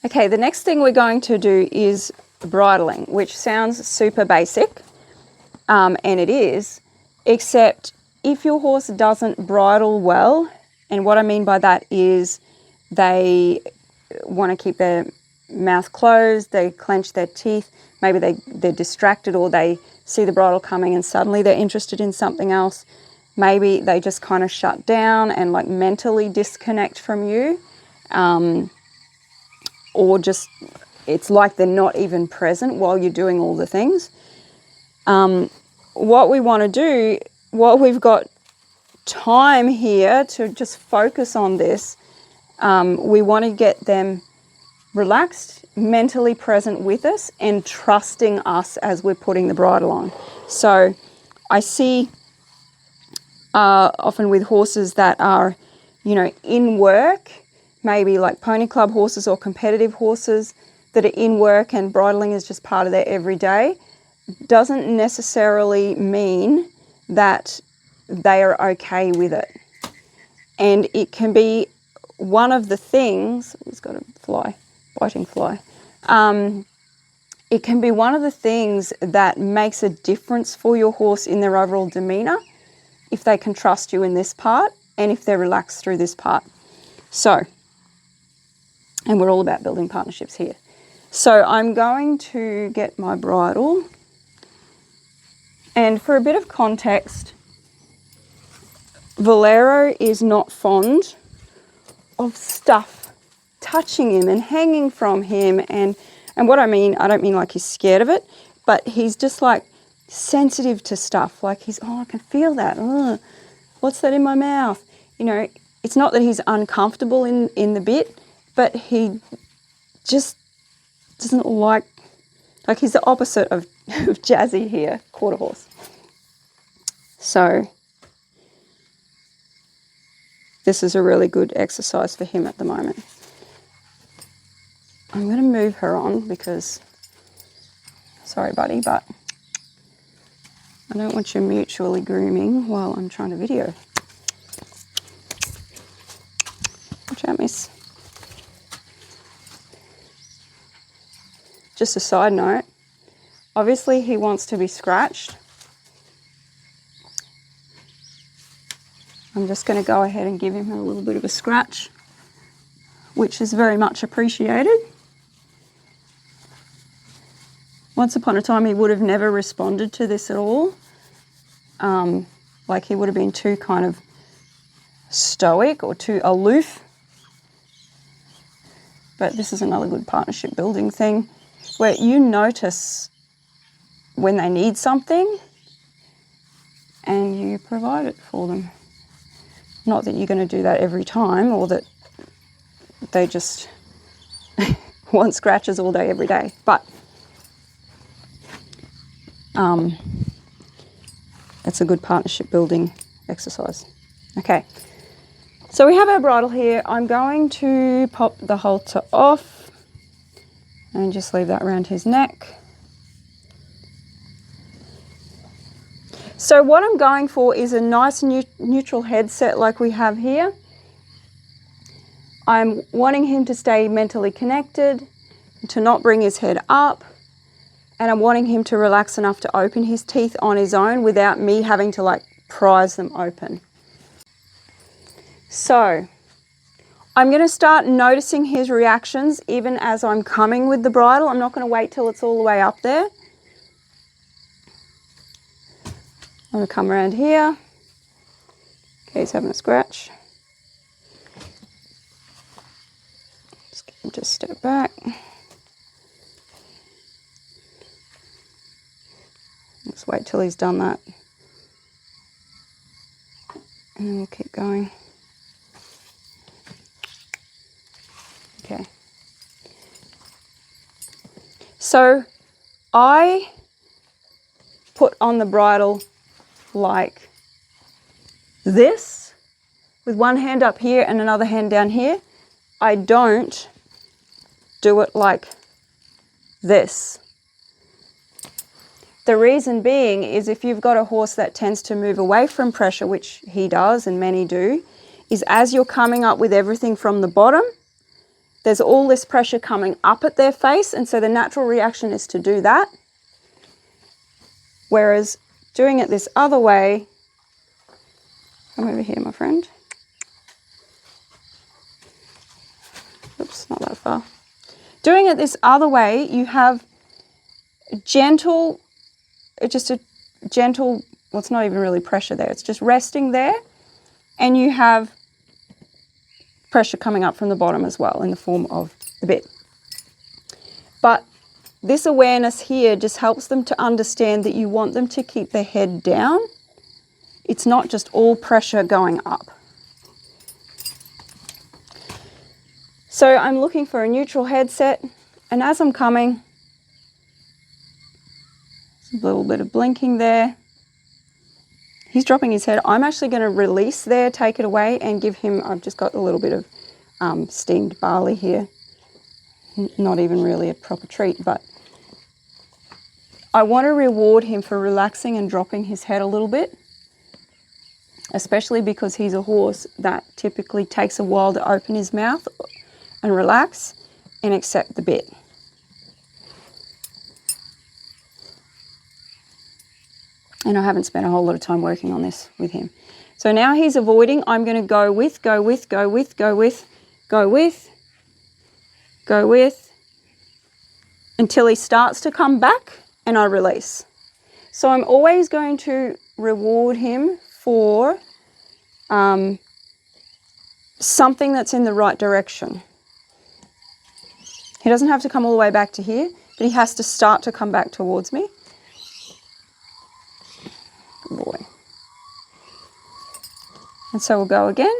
Okay, the next thing we're going to do is bridling, which sounds super basic, and it is, except if your horse doesn't bridle well, and what I mean by that is they want to keep their mouth closed, they clench their teeth, maybe they're distracted, or they see the bridle coming and suddenly they're interested in something else. Maybe they just kind of shut down and like mentally disconnect from you, or just it's like they're not even present while you're doing all the things. What we want to do, while we've got time here to just focus on this, we want to get them relaxed, mentally present with us, and trusting us as we're putting the bridle on. So I see often with horses that are, in work, maybe like pony club horses or competitive horses that are in work and bridling is just part of their everyday, doesn't necessarily mean that they are okay with it. And it can be one of the things, he's got a fly, biting fly. It can be one of the things that makes a difference for your horse in their overall demeanour if they can trust you in this part and if they're relaxed through this part. So, and we're all about building partnerships here. So I'm going to get my bridle, and for a bit of context, Valero is not fond of stuff touching him and hanging from him, and what I don't mean like he's scared of it, but he's just like sensitive to stuff. Like I can feel that. Ugh, what's that in my mouth? It's not that he's uncomfortable in the bit, but he just doesn't like he's the opposite of Jazzy here, quarter horse. So this is a really good exercise for him at the moment. I'm going to move her on because, sorry buddy, but I don't want you mutually grooming while I'm trying to video. Watch out, miss. Just a side note, obviously he wants to be scratched. I'm just going to go ahead and give him a little bit of a scratch, which is very much appreciated. Once upon a time, he would have never responded to this at all. Like he would have been too kind of stoic or too aloof. But this is another good partnership building thing where you notice when they need something and you provide it for them. Not that you're going to do that every time or that they just want scratches all day, every day. But it's a good partnership building exercise. Okay, so we have our bridle here. I'm going to pop the halter off and just leave that around his neck. So what I'm going for is a nice neutral headset like we have here. I'm wanting him to stay mentally connected, to not bring his head up, and I'm wanting him to relax enough to open his teeth on his own without me having to like prise them open. So I'm going to start noticing his reactions even as I'm coming with the bridle. I'm not going to wait till it's all the way up there. I'm going to come around here. Okay, he's having a scratch. Just get him to step back. Let's wait till he's done that. And then we'll keep going. Okay. So I put on the bridle like this, with one hand up here and another hand down here. I don't do it like this. The reason being is if you've got a horse that tends to move away from pressure, which he does and many do, is as you're coming up with everything from the bottom, there's all this pressure coming up at their face, and so the natural reaction is to do that. Whereas doing it this other way, come over here, my friend. Oops, not that far. Doing it this other way, you have gentle, just a gentle, well, it's not even really pressure there, it's just resting there, and you have pressure coming up from the bottom as well in the form of the bit. But this awareness here just helps them to understand that you want them to keep their head down. It's not just all pressure going up. So I'm looking for a neutral headset, and as I'm coming, a little bit of blinking there. He's dropping his head. I'm actually going to release there, take it away, and give him, I've just got a little bit of steamed barley here. Not even really a proper treat, but I want to reward him for relaxing and dropping his head a little bit, especially because he's a horse that typically takes a while to open his mouth and relax and accept the bit. And I haven't spent a whole lot of time working on this with him. So now he's avoiding. I'm going to go with, go with, go with, go with, go with, go with, until he starts to come back and I release. So I'm always going to reward him for something that's in the right direction. He doesn't have to come all the way back to here, but he has to start to come back towards me. Good boy. And so we'll go again.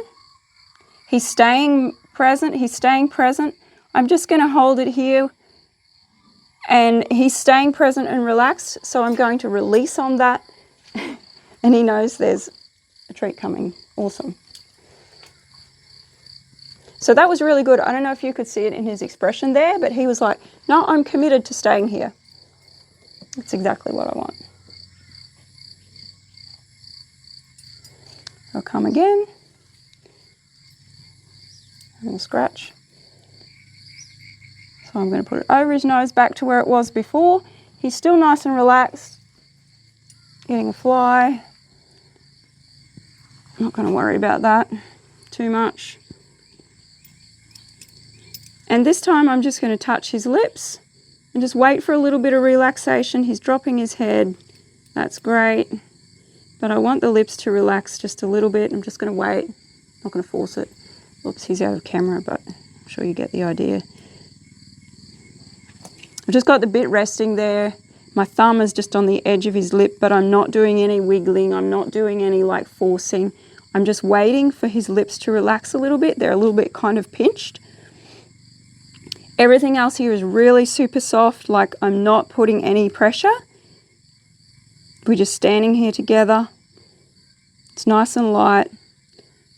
He's staying present, he's staying present. I'm just going to hold it here, and he's staying present and relaxed, so I'm going to release on that, and he knows there's a treat coming. Awesome. So that was really good. I don't know if you could see it in his expression there, but he was like, no, I'm committed to staying here. That's exactly what I want. I'll come again. I'm going to scratch. So I'm going to put it over his nose back to where it was before. He's still nice and relaxed. Getting a fly. Not going to worry about that too much. And this time I'm just going to touch his lips and just wait for a little bit of relaxation. He's dropping his head. That's great. But I want the lips to relax just a little bit. I'm just going to wait. Not going to force it. Oops, he's out of camera, but I'm sure you get the idea. I've just got the bit resting there. My thumb is just on the edge of his lip, but I'm not doing any wiggling. I'm not doing any like forcing. I'm just waiting for his lips to relax a little bit. They're a little bit kind of pinched. Everything else here is really super soft, like I'm not putting any pressure. We're just standing here together. It's nice and light.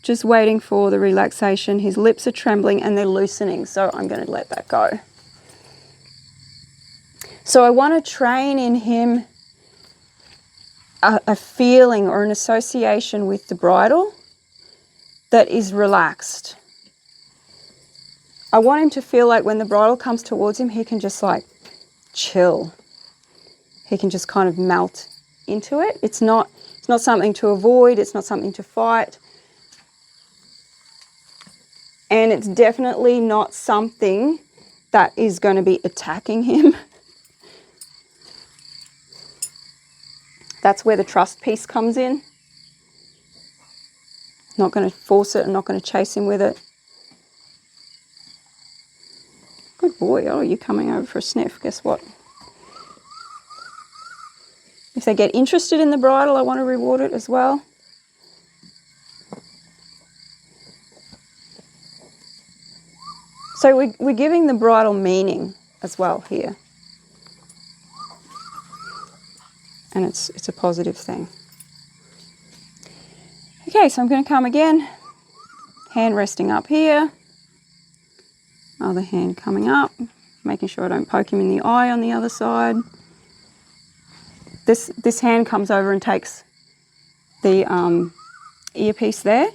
Just waiting for the relaxation. His lips are trembling and they're loosening, so I'm going to let that go. So I want to train in him a feeling or an association with the bridle that is relaxed. I want him to feel like when the bridle comes towards him, he can just like chill. He can just kind of melt into it. It's not something to avoid. It's not something to fight. And it's definitely not something that is going to be attacking him. That's where the trust piece comes in. Not going to force it. I'm not going to chase him with it. Good boy. Oh, you're coming over for a sniff. Guess what? If they get interested in the bridle, I want to reward it as well. So we're giving the bridle meaning as well here. And it's a positive thing. Okay, so I'm going to come again. Hand resting up here. Other hand coming up. Making sure I don't poke him in the eye on the other side. This hand comes over and takes the earpiece there.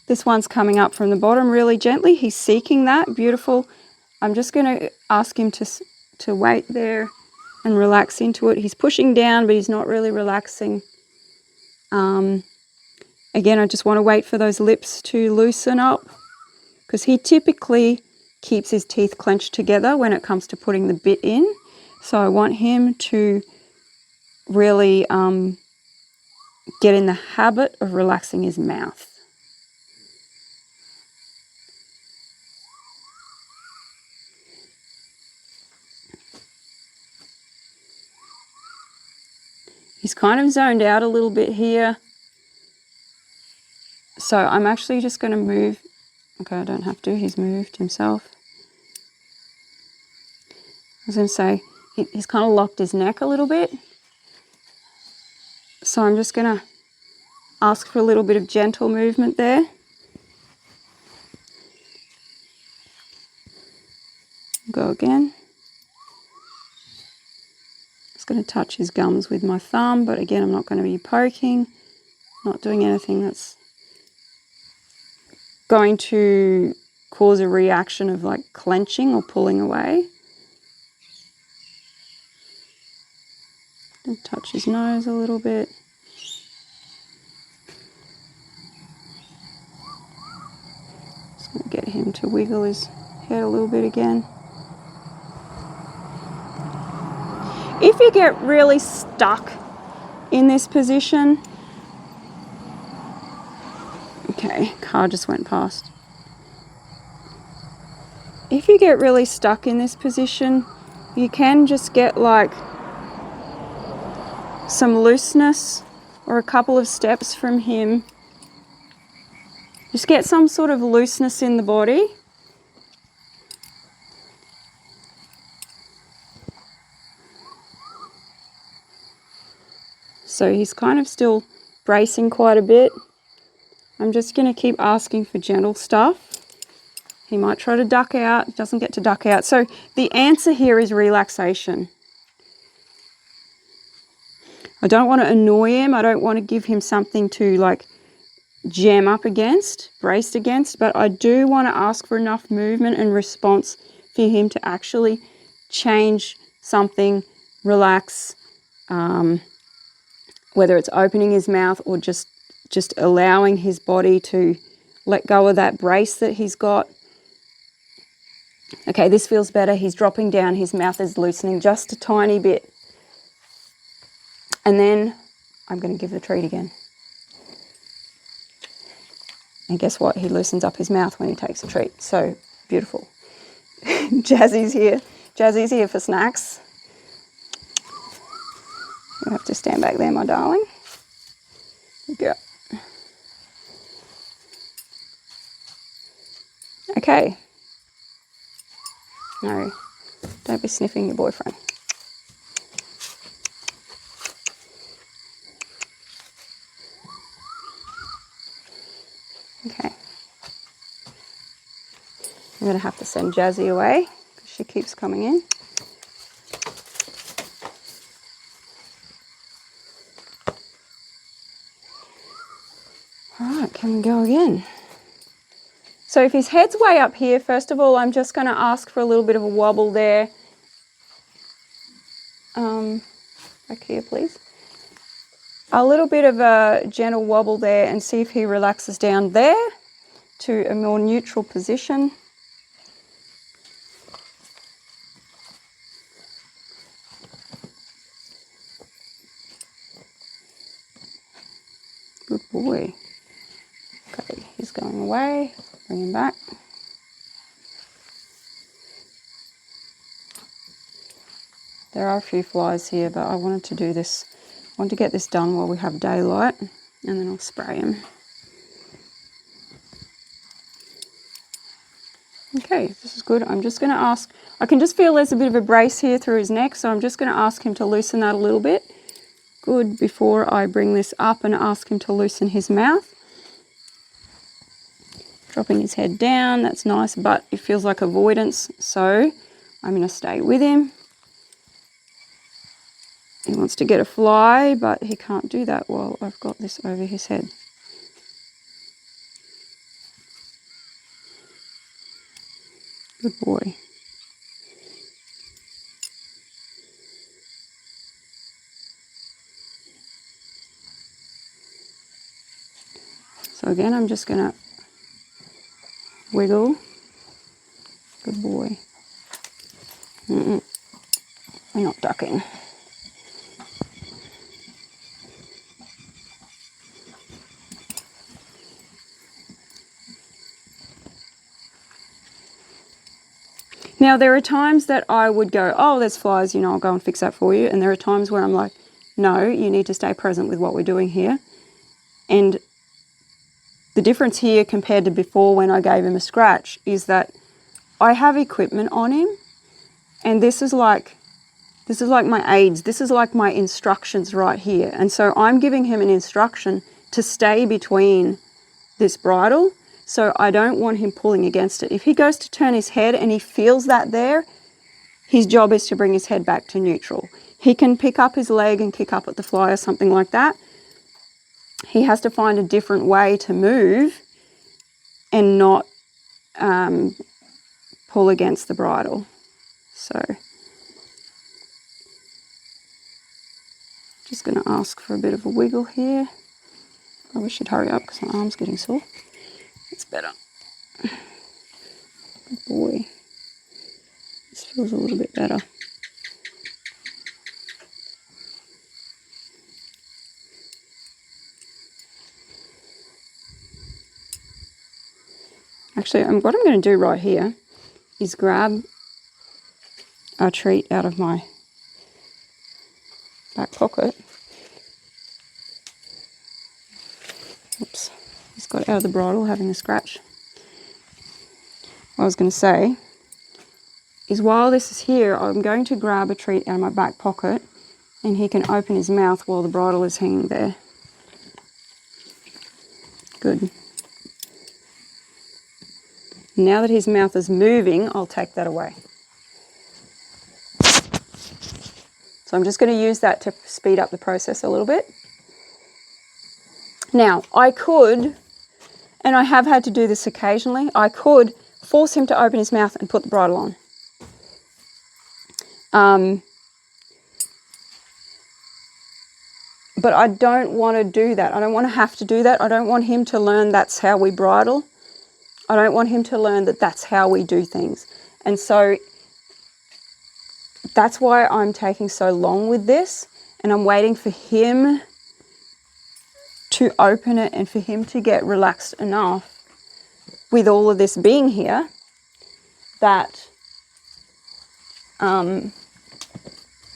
This one's coming up from the bottom really gently. He's seeking that. Beautiful. I'm just going to ask him to wait there and relax into it. He's pushing down, but he's not really relaxing. Again, I just want to wait for those lips to loosen up, because he typically keeps his teeth clenched together when it comes to putting the bit in. So I want him to really get in the habit of relaxing his mouth. He's kind of zoned out a little bit here. So I'm actually just going to move. Okay, I don't have to. He's moved himself. I was going to say, he's kind of locked his neck a little bit. So I'm just going to ask for a little bit of gentle movement there. Go again. Just going to touch his gums with my thumb, but again, I'm not going to be poking, not doing anything that's going to cause a reaction of like clenching or pulling away. And touch his nose a little bit. Just going to get him to wiggle his head a little bit again. If you get really stuck in this position, okay, car just went past. If you get really stuck in this position, you can just get like some looseness or a couple of steps from him. Just get some sort of looseness in the body. So he's kind of still bracing quite a bit. I'm just going to keep asking for gentle stuff. He might try to duck out, doesn't get to duck out. So the answer here is relaxation. I don't want to annoy him. I don't want to give him something to like jam up against, brace against, but I do want to ask for enough movement and response for him to actually change something, relax, whether it's opening his mouth or just allowing his body to let go of that brace that he's got. Okay, this feels better. He's dropping down. His mouth is loosening just a tiny bit. And then I'm going to give the treat again. And guess what? He loosens up his mouth when he takes a treat. So beautiful. Jazzy's here. Jazzy's here for snacks. You have to stand back there, my darling. Good. Okay. No, don't be sniffing your boyfriend. Okay. I'm going to have to send Jazzy away because she keeps coming in. All right, can we go again? So if his head's way up here, first of all, I'm just going to ask for a little bit of a wobble there. Back here, please. A little bit of a gentle wobble there and see if he relaxes down there to a more neutral position. Good boy. Okay, he's going away. Bring him back. There are a few flies here, but I wanted to do this. I want to get this done while we have daylight, and then I'll spray him. Okay, this is good. I'm just going to ask, I can just feel there's a bit of a brace here through his neck, so I'm just going to ask him to loosen that a little bit. Good, before I bring this up and ask him to loosen his mouth. Dropping his head down, that's nice, but it feels like avoidance, so I'm going to stay with him. He wants to get a fly, but he can't do that while I've got this over his head. Good boy. So again, I'm just going to wiggle. Good boy. We're not ducking. Now, there are times that I would go, oh, there's flies, you know, I'll go and fix that for you. And there are times where I'm like, no, you need to stay present with what we're doing here. And the difference here compared to before when I gave him a scratch is that I have equipment on him, and this is like my aids. This is like my instructions right here. And so I'm giving him an instruction to stay between this bridle. So I don't want him pulling against it. If he goes to turn his head and he feels that there, his job is to bring his head back to neutral. He can pick up his leg and kick up at the fly or something like that. He has to find a different way to move and not pull against the bridle. So just going to ask for a bit of a wiggle here. Probably should hurry up because my arm's getting sore. It's better. Good boy. This feels a little bit better. Actually, what I'm going to do right here is grab a treat out of my back pocket. Oops, just got out of the bridle having a scratch. What I was going to say is while this is here, I'm going to grab a treat out of my back pocket and he can open his mouth while the bridle is hanging there. Good. Now that his mouth is moving, I'll take that away. So I'm just going to use that to speed up the process a little bit. Now, I could, and I have had to do this occasionally, I could force him to open his mouth and put the bridle on. But I don't want to do that. I don't want to have to do that. I don't want him to learn that's how we bridle. I don't want him to learn that that's how we do things. And so that's why I'm taking so long with this, and I'm waiting for him to open it and for him to get relaxed enough with all of this being here that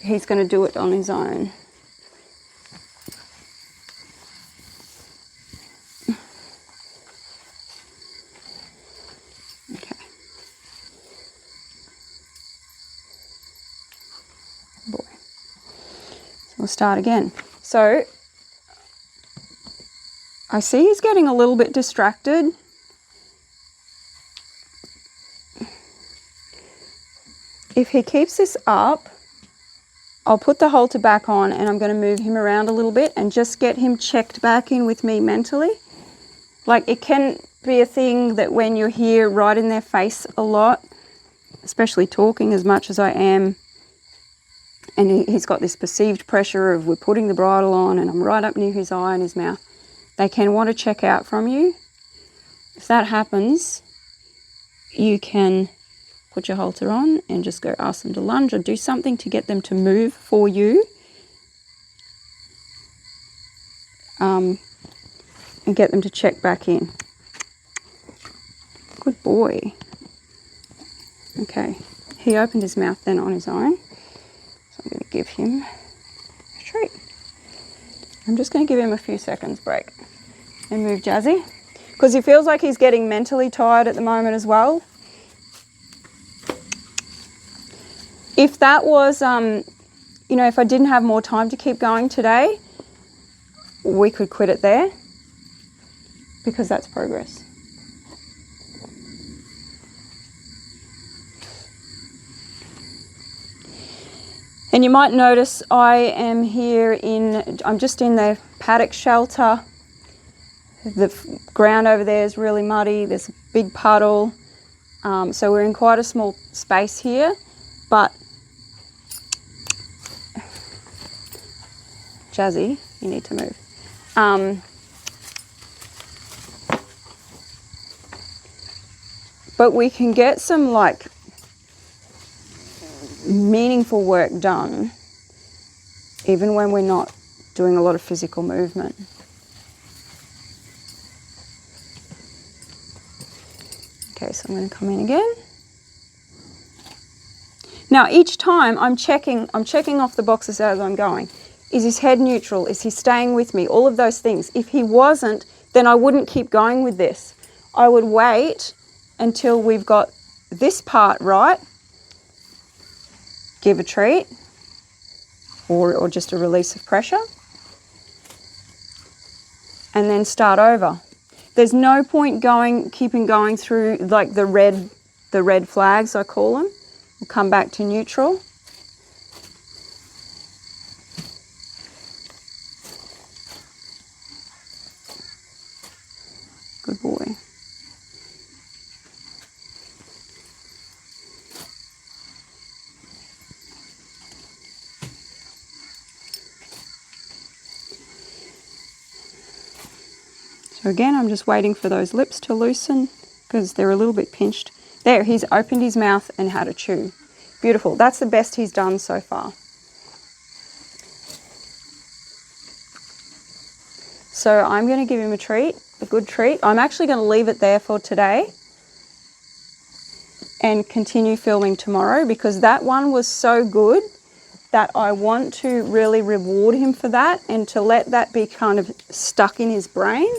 he's going to do it on his own. Okay. Boy. So we'll start again. So I see he's getting a little bit distracted. If he keeps this up, I'll put the halter back on and I'm going to move him around a little bit and just get him checked back in with me mentally. Like, it can be a thing that when you're here right in their face a lot, especially talking as much as I am, and he's got this perceived pressure of we're putting the bridle on and I'm right up near his eye and his mouth, they can want to check out from you. If that happens, you can put your halter on and just go ask them to lunge or do something to get them to move for you. And get them to check back in. Good boy. Okay, he opened his mouth then on his own. So I'm going to give him a treat. I'm just going to give him a few seconds break and move Jazzy, because he feels like he's getting mentally tired at the moment as well. If that was, you know, if I didn't have more time to keep going today, we could quit it there, because that's progress. And you might notice I am here I'm just in the paddock shelter. The ground over there is really muddy. There's a big puddle. So we're in quite a small space here, but Jazzy, you need to move. But we can get some like meaningful work done even when we're not doing a lot of physical movement. Okay, so I'm going to come in again. Now each time I'm checking off the boxes as I'm going. Is his head neutral? Is he staying with me? All of those things. If he wasn't, then I wouldn't keep going with this. I would wait until we've got this part right, give a treat, or just a release of pressure, and then start over. There's no point keeping going through like the red flags, I call them. We'll come back to neutral. Good boy. So again, I'm just waiting for those lips to loosen because they're a little bit pinched. There, he's opened his mouth and had a chew. Beautiful. That's the best he's done so far. So I'm going to give him a treat, a good treat. I'm actually going to leave it there for today and continue filming tomorrow because that one was so good that I want to really reward him for that and to let that be kind of stuck in his brain.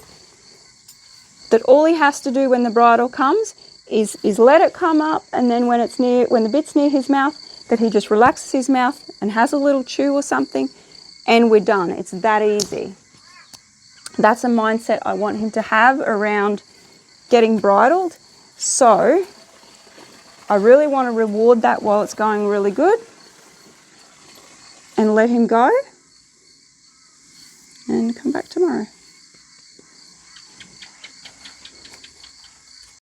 That all he has to do when the bridle comes is let it come up, and then when the bit's near his mouth, that he just relaxes his mouth and has a little chew or something, and we're done. It's that easy. That's a mindset I want him to have around getting bridled. So I really want to reward that while it's going really good and let him go and come back tomorrow.